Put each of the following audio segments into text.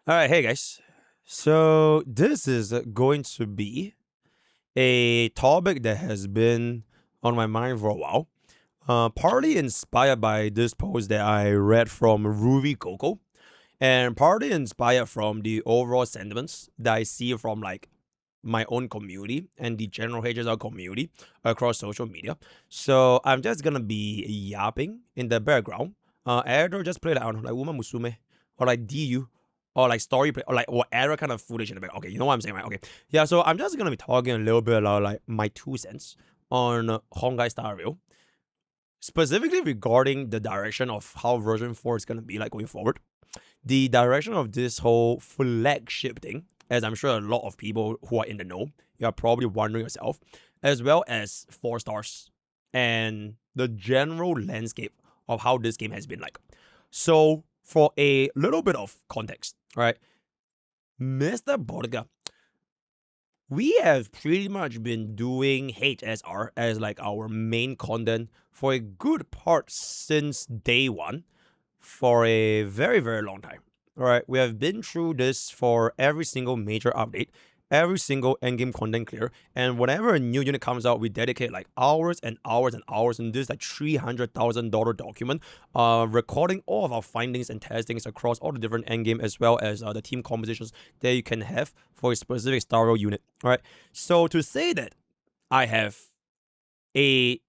All right, hey guys. So this is going to be a topic that has been on my mind for a while. Partly inspired by this post that I read from Ruby Coco, and partly inspired from the overall sentiments that I see from like my own community and the general HSR community across social media. So I'm just gonna be yapping in the background. Either just play like, I don't know, like Uma Musume or like DU or like story play or like whatever kind of footage in the back. Okay, you know what I'm saying, right? Okay. Yeah, so I'm just gonna be talking a little bit about like my 2 cents on Honkai Star Rail, specifically regarding the direction of how version 4 is gonna be like going forward. The direction of this whole flagship thing, as I'm sure a lot of people who are in the know, you are probably wondering yourself, as well as 4 stars and the general landscape of how this game has been like. So, for a little bit of context, right, MrPokke, we have pretty much been doing HSR as like our main content for a good part since day one for a very, very long time. All right, we have been through this for every single major update, every single endgame content clear, and whenever a new unit comes out, we dedicate like hours and hours and hours in this like $300,000 document, recording all of our findings and testings across all the different endgame as well as the team compositions that you can have for a specific Star Rail unit. All right, so to say that I have a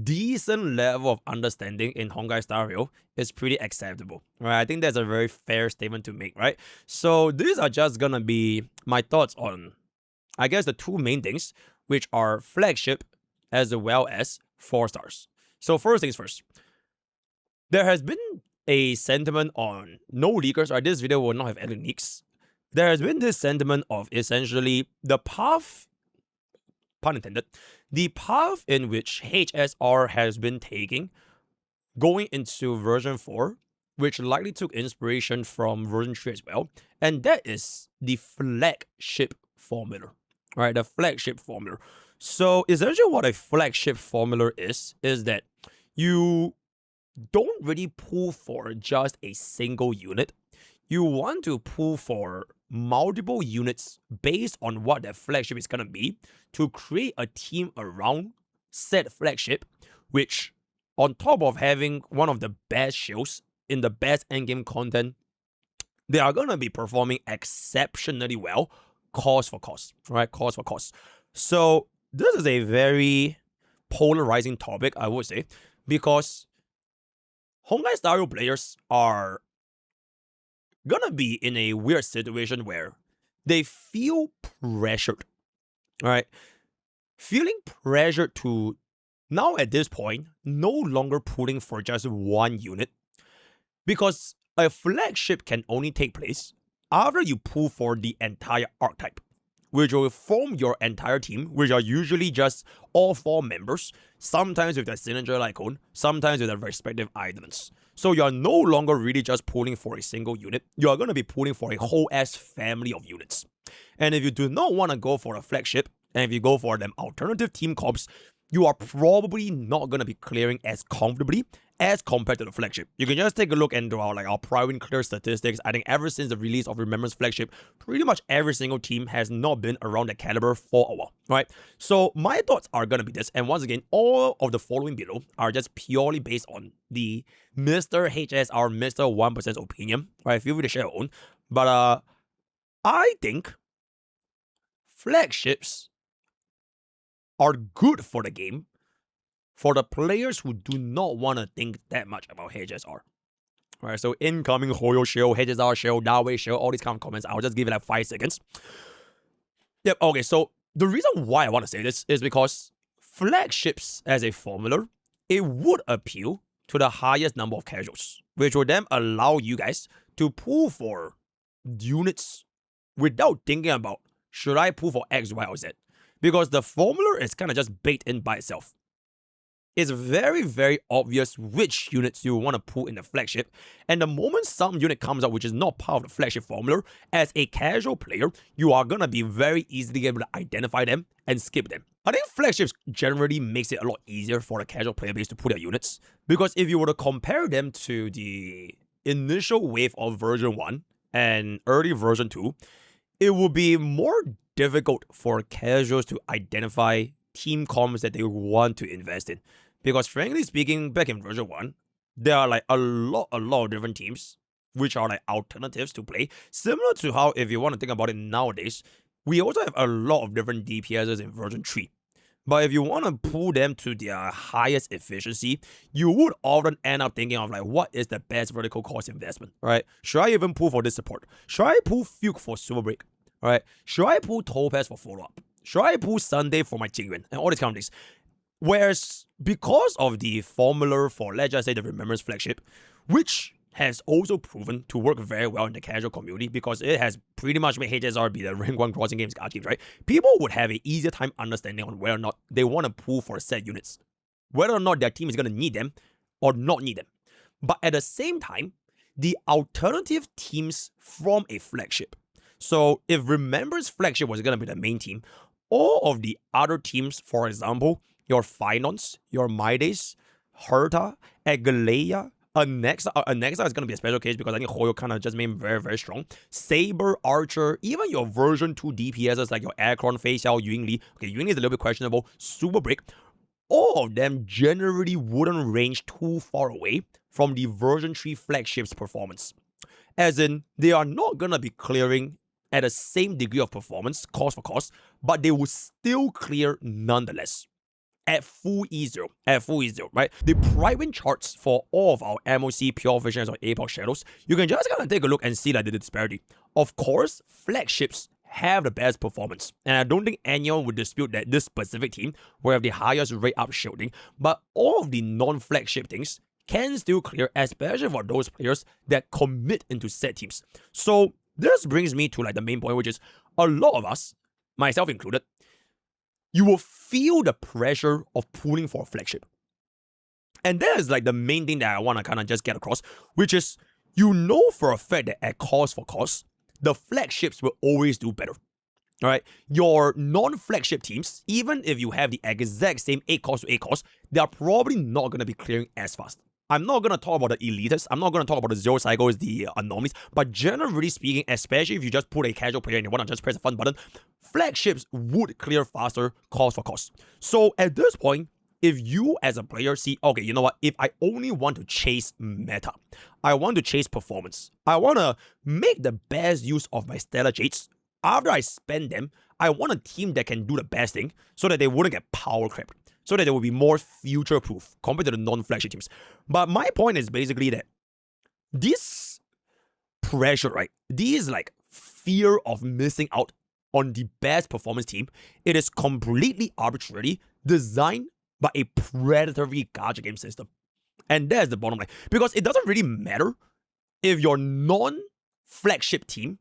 decent level of understanding in Honkai Star Rail is pretty acceptable, right? I think that's a very fair statement to make, right? So these are just gonna be my thoughts on, I guess, the two main things, which are flagship as well as 4 stars. So first things first, there has been a sentiment on no leakers, right? This video will not have any leaks. There has been this sentiment of essentially the path, pun intended, the path in which HSR has been taking going into version 4, which likely took inspiration from version 3 as well, and that is the flagship formula, right? The flagship formula. So essentially what a flagship formula is that you don't really pull for just a single unit. You want to pull for multiple units based on what that flagship is going to be to create a team around said flagship, which, on top of having one of the best shows in the best endgame content, they are going to be performing exceptionally well, cost for cost, right? Cost for cost. So this is a very polarizing topic, I would say, because Honkai Star Rail players are gonna be in a weird situation where they feel pressured, right? Feeling pressured to now at this point no longer pulling for just one unit, because a flagship can only take place after you pull for the entire archetype, which will form your entire team, which are usually just all 4 members, sometimes with their signature icon, sometimes with their respective items. So you're no longer really just pulling for a single unit, you're going to be pulling for a whole ass family of units. And if you do not want to go for a flagship, and if you go for them alternative team comps, you are probably not going to be clearing as comfortably as compared to the flagship. You can just take a look into our private and clear statistics. I think ever since the release of Remembrance flagship, pretty much every single team has not been around the caliber for a while, right? So my thoughts are going to be this, and once again, all of the following below are just purely based on the Mr. HSR, Mr. 1% opinion, right? Feel free to share your own. But I think flagships are good for the game for the players who do not want to think that much about HSR. Right, so incoming Hoyo shell, HSR shell, Dawei shell, all these kind of comments, I'll just give it like 5 seconds. Yep, okay, so the reason why I want to say this is because flagships as a formula, it would appeal to the highest number of casuals, which would then allow you guys to pull for units without thinking about, should I pull for X, Y, or Z? Because the formula is kind of just baked in by itself. It's very, very obvious which units you want to pull in the flagship, and the moment some unit comes out which is not part of the flagship formula, as a casual player, you are going to be very easily able to identify them and skip them. I think flagships generally makes it a lot easier for the casual player base to pull their units, because if you were to compare them to the initial wave of version 1, and early version 2, it will be more difficult for casuals to identify team comps that they want to invest in. Because frankly speaking, back in version 1, there are like a lot of different teams which are like alternatives to play. Similar to how, if you want to think about it nowadays, we also have a lot of different DPSs in version 3. But if you want to pull them to their highest efficiency, you would often end up thinking of like, what is the best vertical cost investment, right? Should I even pull for this support? Should I pull Fuke for Super Break, right? Should I pull Topaz for follow-up? Should I pull Sunday for my Jingyuan? And all these kind of things. Whereas, because of the formula for, let's just say, the Remembrance Flagship, which has also proven to work very well in the casual community because it has pretty much made HSR be the rank 1 crossing games card games, right? People would have an easier time understanding on whether or not they want to pull for set units, whether or not their team is going to need them or not need them. But at the same time, the alternative teams from a flagship. So if Remembrance Flagship was going to be the main team, all of the other teams, for example, your Finance, your Midas, Herta, Agalea, Anexa is going to be a special case because I think Hoyo kind of just made him very, very strong. Saber, Archer, even your version 2 DPSs like your Aircron, Fei Xiao, Yunli. Okay, Yunli is a little bit questionable. Super Break. All of them generally wouldn't range too far away from the version 3 flagship's performance. As in, they are not going to be clearing at the same degree of performance, cost for cost, but they will still clear nonetheless. At full E0, right? The private charts for all of our MOC, Pure Visions, or Apex Shadows, you can just kind of take a look and see like the disparity. Of course, flagships have the best performance, and I don't think anyone would dispute that this specific team will have the highest rate up shielding, but all of the non-flagship things can still clear, especially for those players that commit into set teams. So this brings me to like the main point, which is a lot of us, myself included, you will feel the pressure of pulling for a flagship. And that is like the main thing that I want to kind of just get across, which is you know for a fact that at cost for cost, the flagships will always do better. All right, your non-flagship teams, even if you have the exact same 8 cost to 8 cost, they are probably not going to be clearing as fast. I'm not going to talk about the elitists. I'm not going to talk about the zero cycles, the anomalies. But generally speaking, especially if you just put a casual player and you want to just press a fun button, flagships would clear faster cost for cost. So at this point, if you as a player see, okay, you know what? If I only want to chase meta, I want to chase performance, I want to make the best use of my Stellar Jades. After I spend them, I want a team that can do the best thing so that they wouldn't get power crept, so that they will be more future-proof compared to the non-flagship teams. But my point is basically that this pressure, right? This like fear of missing out on the best performance team, it is completely arbitrarily designed by a predatory gacha game system. And that's the bottom line. Because it doesn't really matter if your non-flagship team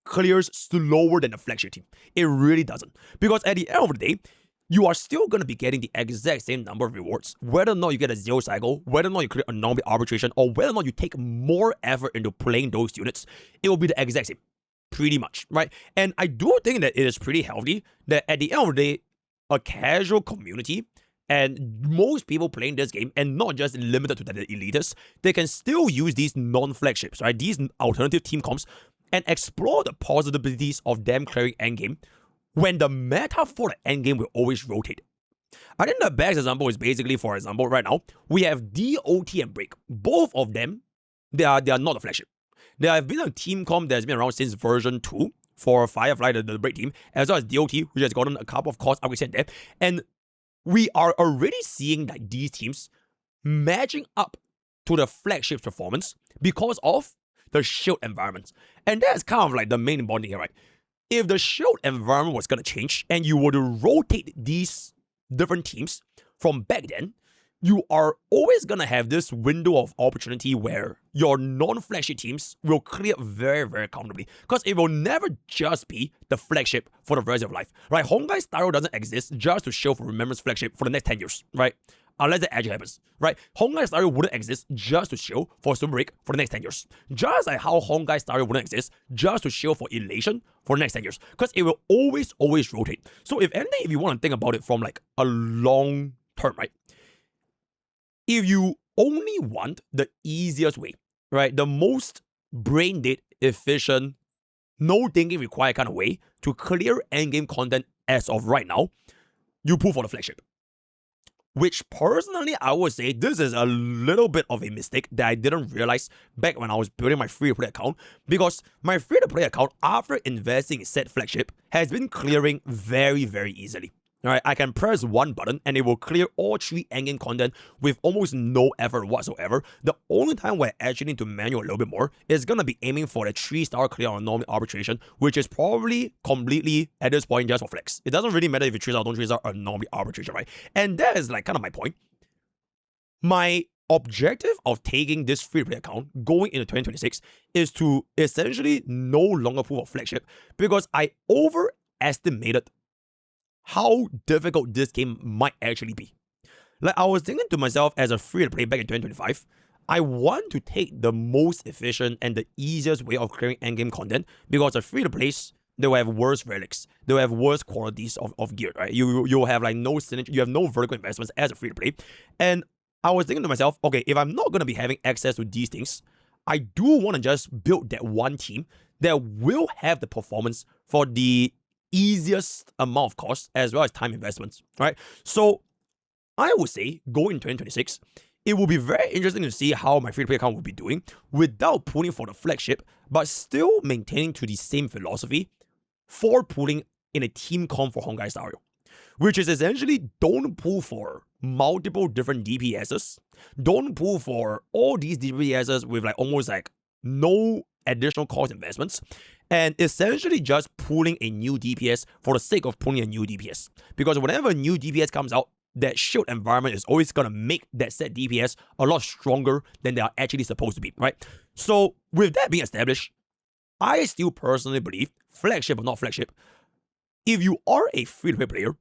clears slower than the flagship team. It really doesn't. Because at the end of the day, you are still going to be getting the exact same number of rewards, whether or not you get a zero cycle, whether or not you clear anomaly arbitration, or whether or not you take more effort into playing those units, it will be the exact same. Pretty much, right? And I do think that it is pretty healthy that at the end of the day, a casual community and most people playing this game, and not just limited to the elitists, they can still use these non-flagships, right? These alternative team comps and explore the possibilities of them clearing endgame when the meta for the endgame will always rotate. I think the best example is basically, for example, right now, we have DOT and Break. Both of them, they are not a flagship. There have been a team comp that has been around since version 2 for Firefly, the Break team, as well as DOT, which has gotten a couple of cost upgrades and there. And we are already seeing that these teams matching up to the flagship's performance because of the shield environments. And that's kind of like the main bonding here, right? If the shield environment was going to change and you were to rotate these different teams from back then, you are always going to have this window of opportunity where your non-flagship teams will clear very, very comfortably. Because it will never just be the flagship for the rest of life, right? Honkai style doesn't exist just to show for Remembrance Flagship for the next 10 years, right? Unless the actually happens, right? Honkai style wouldn't exist just to show for Super Break for the next 10 years. Just like how Honkai style wouldn't exist just to show for Elation for the next 10 years. Because it will always rotate. So if anything, if you want to think about it from like a long term, right? If you only want the easiest way, right? The most brain dead efficient, no thinking required kind of way to clear endgame content as of right now, you pull for the flagship. Which personally, I would say this is a little bit of a mistake that I didn't realize back when I was building my free-to-play account, because my free-to-play account, after investing in said flagship, has been clearing very, very easily. Alright, I can press one button and it will clear all 3 endgame content with almost no effort whatsoever. The only time where I actually need to manual a little bit more is gonna be aiming for the 3-star clear on anomaly arbitration, which is probably completely at this point just for flex. It doesn't really matter if you 3-star or don't 3-star anomaly arbitration, right? And that is like kind of my point. My objective of taking this free-to-play account going into 2026 is to essentially no longer pull for flagship, because I overestimated how difficult this game might actually be. Like, I was thinking to myself as a free-to-play back in 2025, I want to take the most efficient and the easiest way of clearing endgame content, because a free-to-plays, they will have worse relics, they will have worse qualities of gear, right? You'll have like no synergy, you have no vertical investments as a free-to-play. And I was thinking to myself, okay, if I'm not going to be having access to these things, I do want to just build that one team that will have the performance for the easiest amount of cost as well as time investments, right? So I would say going in 2026, it will be very interesting to see how my free-to-play account will be doing without pulling for the flagship, but still maintaining to the same philosophy for pulling in a team comp for Honkai scenario, which is essentially don't pull for multiple different DPSs, don't pull for all these DPSs with like almost like no additional cost investments, and essentially just pulling a new DPS for the sake of pulling a new DPS. Because whenever a new DPS comes out, that shield environment is always going to make that set DPS a lot stronger than they are actually supposed to be, right? So with that being established, I still personally believe, flagship or not flagship, if you are a free-to-play player,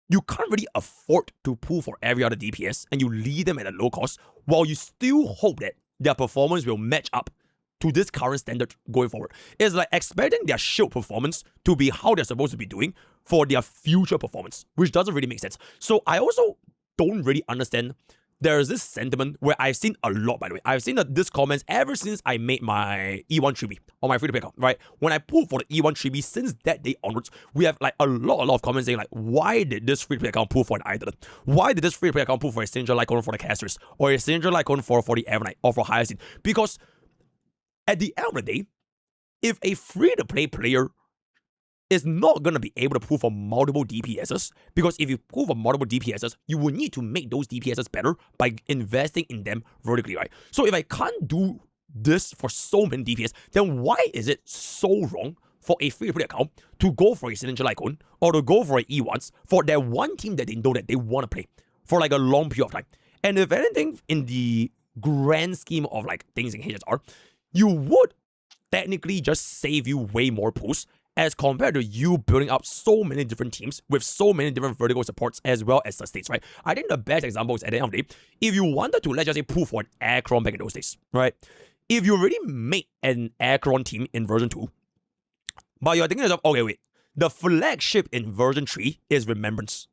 you can't really afford to pull for every other DPS and you lead them at a low cost while you still hope that their performance will match up to this current standard going forward. It's like expecting their shield performance to be how they're supposed to be doing for their future performance, which doesn't really make sense. So I also don't really understand. There is this sentiment where I've seen a lot, by the way. I've seen this comments ever since I made my E1 Chibi on my free-to-play account, right? When I pulled for the E1 Chibi, since that day onwards, we have like a lot of comments saying like, why did this free-to-play account pull for an idol? Why did this free-to-play account pull for a signature Lycon for the casters? Or a signature Lycon for the Evernite or for Hyacinth? Because at the end of the day, if a free-to-play player is not going to be able to pull for multiple DPSs, because if you pull for multiple DPSs, you will need to make those DPSs better by investing in them vertically, right? So if I can't do this for so many DPS, then why is it so wrong for a free-to-play account to go for a Signature Lycon or to go for an E1s for that one team that they know that they want to play for like a long period of time? And if anything, in the grand scheme of like things in HSR, you would technically just save you way more pulls as compared to you building up so many different teams with so many different vertical supports as well as sustains, right? I think the best example is at the end of the day, if you wanted to, let's just say, pull for an Acheron back in those days, right? If you already made an Acheron team in version 2, but you're thinking to yourself, okay, wait, the flagship in version 3 is Remembrance.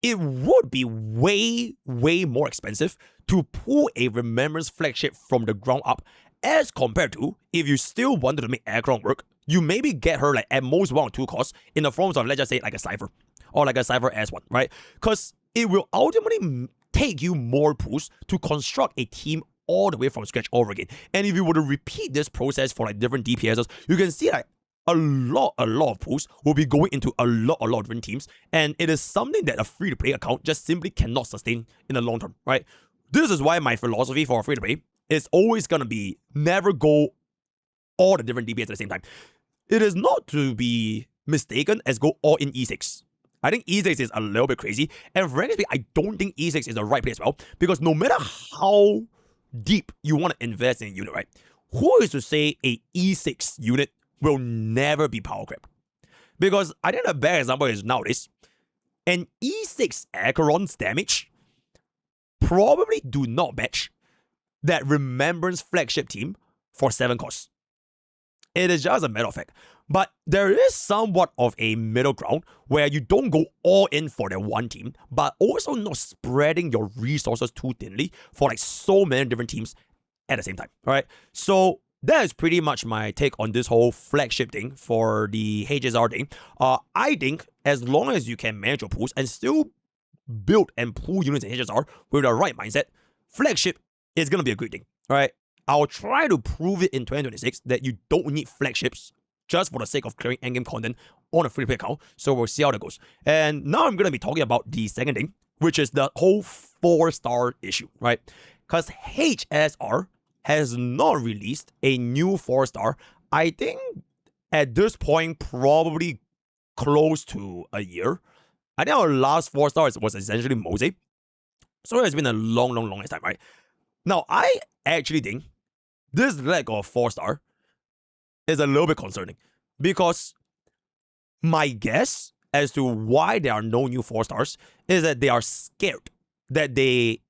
It would be way more expensive to pull a Remembrance flagship from the ground up as compared to if you still wanted to make Acheron work, you maybe get her like at most 1 or 2 costs in the forms of, let's just say, like a Cypher or like a Cypher S1, right? Because it will ultimately take you more pulls to construct a team all the way from scratch over again. And if you were to repeat this process for like different DPSs, you can see like a lot of pulls will be going into a lot of different teams, and it is something that a free-to-play account just simply cannot sustain in the long term, right? This is why my philosophy for a free-to-play is always gonna be never go all the different DPS at the same time. It is not to be mistaken as go all in E6. I think E6 is a little bit crazy, and frankly speaking, I don't think E6 is the right place as well, because no matter how deep you want to invest in a unit, right? Who is to say a E6 unit will never be power creep? Because I think the best example is nowadays, an E6 Acheron's damage probably do not match that Remembrance flagship team for 7 costs. It is just a matter of fact. But there is somewhat of a middle ground where you don't go all in for that one team, but also not spreading your resources too thinly for like so many different teams at the same time, right? So that is pretty much my take on this whole flagship thing for the HSR thing. I think as long as you can manage your pools and still build and pool units in HSR with the right mindset, flagship is gonna be a great thing. All right, I'll try to prove it in 2026 that you don't need flagships just for the sake of clearing endgame content on a free-to-play account. So we'll see how that goes. And now I'm gonna be talking about the second thing, which is the whole 4-star issue, right? Because HSR has not released a new 4-star, I think at this point, probably close to a year. I think our last 4-star was essentially Mose. So it's been a long time, right? Now, I actually think this lack of 4-star is a little bit concerning because my guess as to why there are no new 4-stars is that they are scared that they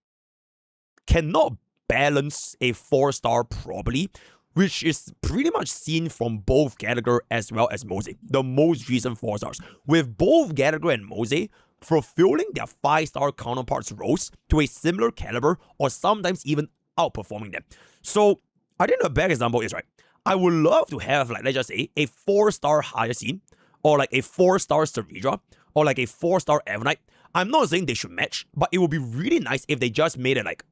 cannot balance a 4-star properly, which is pretty much seen from both Gallagher as well as Mose, the most recent 4-stars, with both Gallagher and Mose fulfilling their 5-star counterparts' roles to a similar caliber or sometimes even outperforming them. So I think the best example is, right, I would love to have, like, let's just say, a 4-star Hyacinth, or like a 4-star Ceridra, or like a 4-star Evernite. I'm not saying they should match, but it would be really nice if they just made it like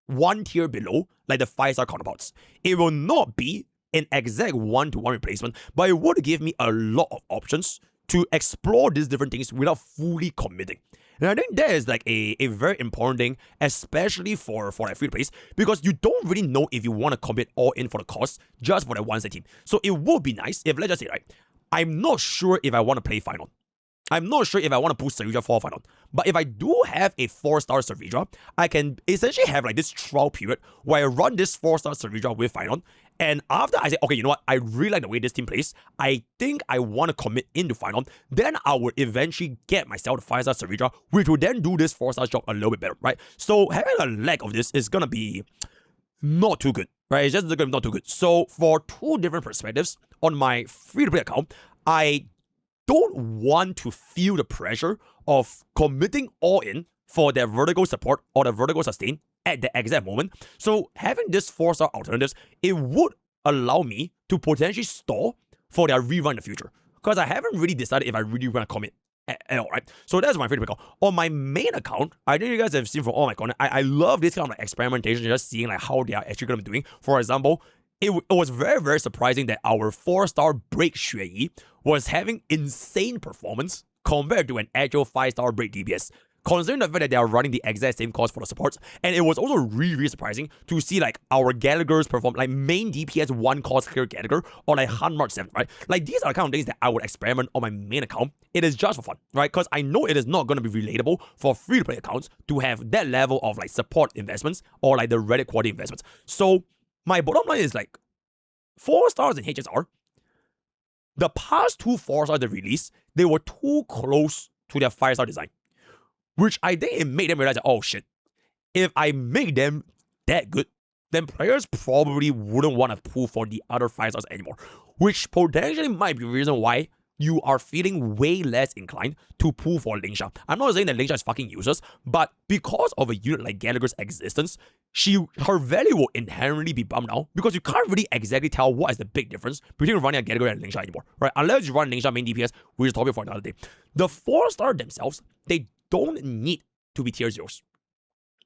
one tier below, like the 5-star counterparts. It will not be an exact 1-to-1 replacement, but it would give me a lot of options to explore these different things without fully committing. And I think that is like a very important thing, especially for that free plays, because you don't really know if you want to commit all in for the cost just for that one set team. So it would be nice if, let's just say, right, I'm not sure if I want to play Final. I'm not sure if I want to boost Ceridra for Final. But if I do have a 4-star Ceridra, I can essentially have like this trial period where I run this 4-star Ceridra with Final. And after I say, okay, you know what, I really like the way this team plays, I think I want to commit into Final, then I will eventually get myself the 5-star Ceridra, which will then do this 4-star job a little bit better, right? So having a lack of this is going to be not too good, right? It's just going to be not too good. So for two different perspectives, on my free-to-play account, I don't want to feel the pressure of committing all in for their vertical support or the vertical sustain at the exact moment. So having this 4-star alternatives, it would allow me to potentially stall for their rerun in the future. Because I haven't really decided if I really want to commit at all, right? So that's my favorite account. On my main account, I think you guys have seen from all my content, I love this kind of like experimentation, just seeing like how they are actually going to be doing. For example, it was very surprising that our 4-star Break Xueyi was having insane performance compared to an actual 5-star Break DPS, considering the fact that they are running the exact same cost for the supports. And it was also really surprising to see like our Gallagher's perform, like main DPS 1 cost clear Gallagher or like Han March 7, right? Like these are the kind of things that I would experiment on my main account. It is just for fun, right? Because I know it is not going to be relatable for free-to-play accounts to have that level of like support investments or like the Reddit quality investments. So my bottom line is like 4-stars in HSR, the past 2 4-stars they released, they were too close to their 5-star design, which I think it made them realize that, oh shit, if I make them that good, then players probably wouldn't want to pull for the other 5-stars anymore, which potentially might be the reason why you are feeling way less inclined to pull for Lingsha. I'm not saying that Lingsha is fucking useless, but because of a unit like Gallagher's existence, her value will inherently be bumped down because you can't really exactly tell what is the big difference between running a Gallagher and Lingsha anymore, right? Unless you run Lingsha main DPS, which is a topic for another day. The 4-star themselves, they don't need to be tier 0s.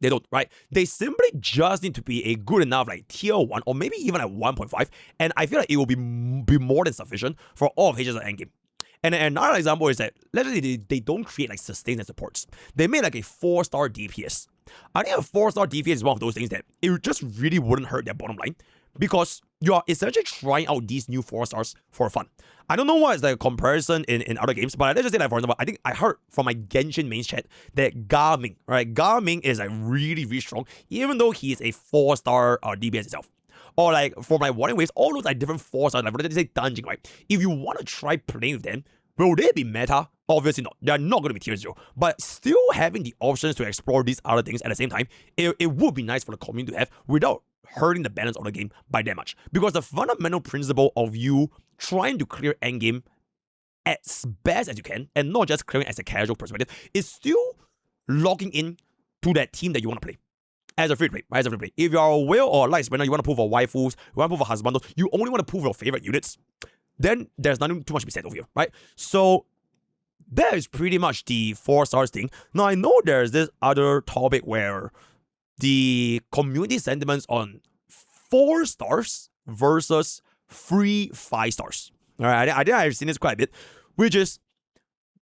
They don't, right? They simply just need to be a good enough like tier 1 or maybe even like 1.5, and I feel like it will be more than sufficient for all of HSR endgame. And another example is that, let's say they don't create like sustains and supports. They made like a 4-star DPS. I think a 4-star DPS is one of those things that it just really wouldn't hurt their bottom line because you are essentially trying out these new 4-stars for fun. I don't know what is the comparison in other games, but let's just say like, for example, I think I heard from my Genshin main chat that Garming, right? Garming is like really strong, even though he is a 4-star DPS itself. Or like for my Warning Waves, all those like different 4-stars, like let's say Dungeon, right? If you want to try playing with them, will they be meta? Obviously not. They're not going to be tier 0. But still having the options to explore these other things at the same time, it would be nice for the community to have without hurting the balance of the game by that much. Because the fundamental principle of you trying to clear endgame as best as you can, and not just clearing as a casual perspective, is still logging in to that team that you want to play. as a free play, right? As a free play. If you are a whale or a light spinner, you want to pull for waifus, you want to pull for husbandos, you only want to pull for your favorite units, then there's nothing too much to be said over here, right? So that is pretty much the 4 stars thing. Now I know there's this other topic where the community sentiments on 4 stars versus free 5 stars. All right, I think I've seen this quite a bit, which is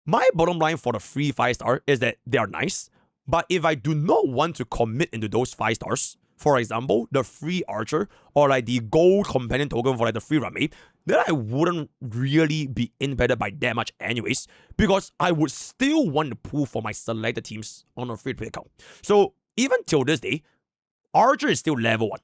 my bottom line for the free 5 star is that they are nice, but if I do not want to commit into those 5 stars, for example, the free archer or like the gold companion token for like the free runmate, then I wouldn't really be impacted by that much anyways, because I would still want to pull for my selected teams on a free play account. So even till this day, archer is still level 1.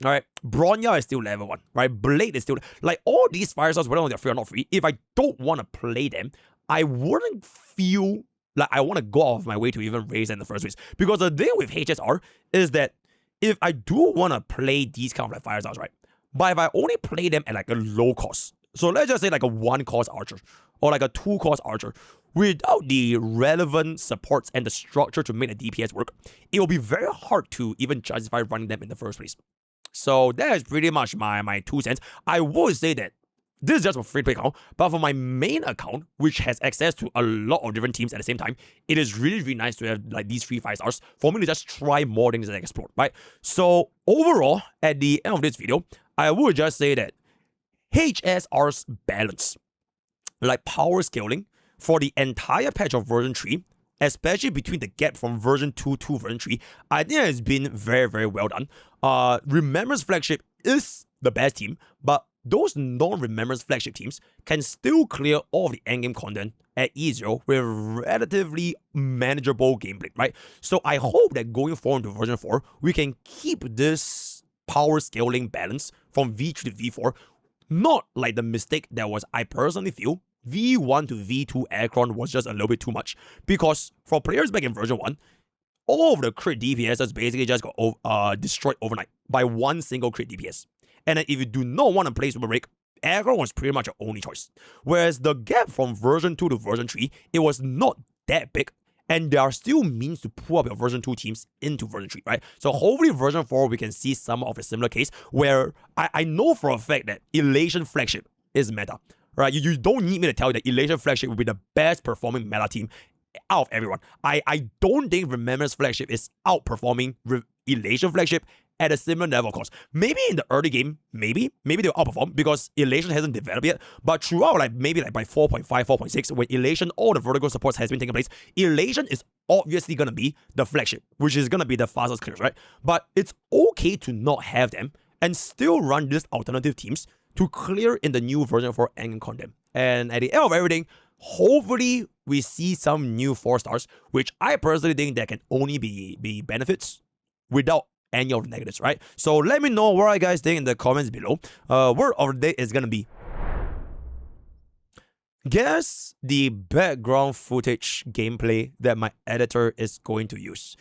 All right, Bronya is still level 1, right? Blade is still, like, all these fire stars, whether they're free or not free, if I don't want to play them, I wouldn't feel like I want to go out of my way to even raise them in the first place. Because the thing with HSR is that if I do want to play these kind of like fire stars, right? But if I only play them at like a low cost, so let's just say like a 1 cost archer or like a 2 cost archer, without the relevant supports and the structure to make the DPS work, it will be very hard to even justify running them in the first place. So that is pretty much my 2 cents. I would say that this is just a free play account, but for my main account, which has access to a lot of different teams at the same time, it is really, really nice to have like these free 5 stars for me to just try more things and explore, right? So overall, at the end of this video, I would just say that HSR's balance, like power scaling for the entire patch of version 3, especially between the gap from version 2 to version 3, I think it's been very, very well done. Remembrance Flagship is the best team, but those non-Remembrance Flagship teams can still clear all of the endgame content at E0 with relatively manageable gameplay, right? So I hope that going forward to version 4, we can keep this power scaling balance from V3 to V4, not like the mistake that was, I personally feel, V1 to V2 Aircron was just a little bit too much. Because for players back in version 1, all of the crit DPSs basically just got destroyed overnight by one single crit DPS. And then if you do not want to play Super Break, Aggro was pretty much your only choice. Whereas the gap from version 2 to version 3, it was not that big. And there are still means to pull up your version 2 teams into version 3, right? So hopefully version 4, we can see some of a similar case where I know for a fact that Elation Flagship is meta, right? You don't need me to tell you that Elation Flagship will be the best performing meta team out of everyone. I don't think Remembrance Flagship is outperforming Elation Flagship at a similar level, of course. Maybe in the early game, maybe they'll outperform because Elation hasn't developed yet. But throughout, like maybe like by 4.5, 4.6, when Elation, all the vertical supports has been taking place, Elation is obviously gonna be the flagship, which is gonna be the fastest clears, right? But it's okay to not have them and still run these alternative teams to clear in the new version 4 endgame content. And at the end of everything, hopefully we see some new 4 stars, which I personally think that can only be benefits without any of the negatives, right? So let me know what you guys think in the comments below. Word of the day is gonna be, guess the background footage gameplay that my editor is going to use.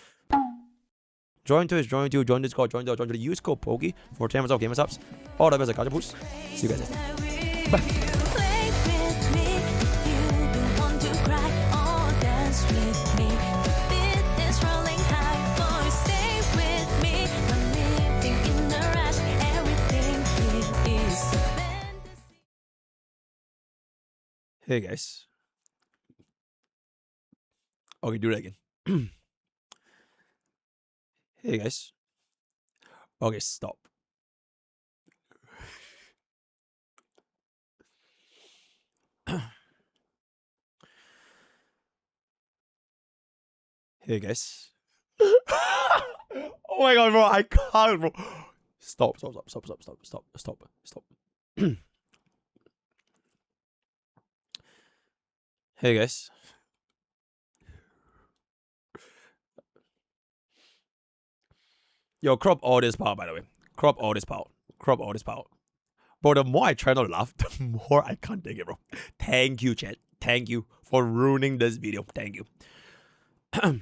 Join Discord, join the use code Pokke for 10% off gamer subs. All the best at Gacha Boost. See you guys next time. Bye. Hey guys. Okay, do that again. Hey guys. Okay, stop. Hey guys. Oh my god, bro, I can't, bro. Stop. Hey guys. Yo, crop all this part, by the way. Crop all this part. Bro, the more I try not to laugh, the more I can't take it, bro. Thank you, chat. Thank you for ruining this video. Thank you.